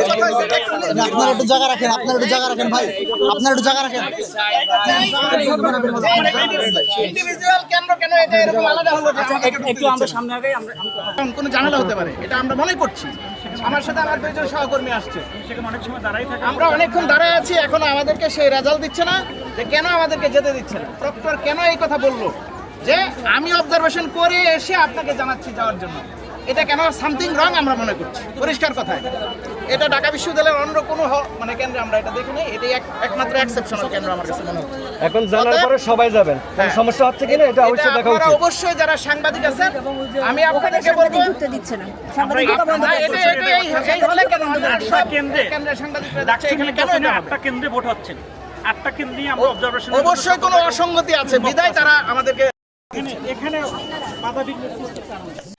আপনারা একটু জায়গা রাখেন, আপনারা একটু জায়গা রাখেন ভাই, আপনারা একটু জায়গা রাখেন। ইন্ডিভিজুয়াল কেন্দ্র কেন এটা এরকম আলাদা হলো? একটু আমরা সামনে আগে আমরা কোনো ঝামেলা হতে পারে, এটা আমরা মনে করছি। আমার সাথে আমার দুইজন সহকর্মী আসছে, সেখানে অনেক সময় দাঁড়াই থাকে। আমরা অনেকক্ষণ দাঁড়ায় আছি, এখনো আমাদেরকে সেই রেজাল্ট দিচ্ছে না যে কেন আমাদেরকে যেতে দিচ্ছে না। প্রক্টর কেন এই কথা বললো যে আমি অবজারভেশন করে এসে আপনাকে জানাচ্ছি যাওয়ার জন্য? এটা কেন সামথিং রং আমরা মনে করছি, পরিষ্কার কথায়। এটা ঢাকা বিশ্ববিদ্যালয়ের অন্য কোনো মানে কেন্দ্রে আমরা এটা দেখিনি, এটাই একমাত্র এক্সেপশনাল কেন্দ্র আমার কাছে মনে হচ্ছে। এখন জানার পরে সবাই যাবেন, সমস্যা হচ্ছে কিনা এটা অবশ্যই দেখা উচিত। অবশ্যই যারা সাংবাদিক আছেন, আমি আপনাদেরকে বলবো ঢুকতে দিচ্ছে না, সাংবাদিকতা বন্ধ না, করতে এই হলে কেন হবে? সব কেন্দ্রে কেন্দ্রে সাংবাদিকরা ডাকছে, এখানে কেন এটা হবে? 8টা কেন্দ্রে ভোট হচ্ছে, 8টা কেন্দ্রেই আমরা অবজারভেশন। অবশ্যই কোনো অসঙ্গতি আছে, বিদায় তারা আমাদেরকে এখানে বাধা বিঘ্ন করতে পারে।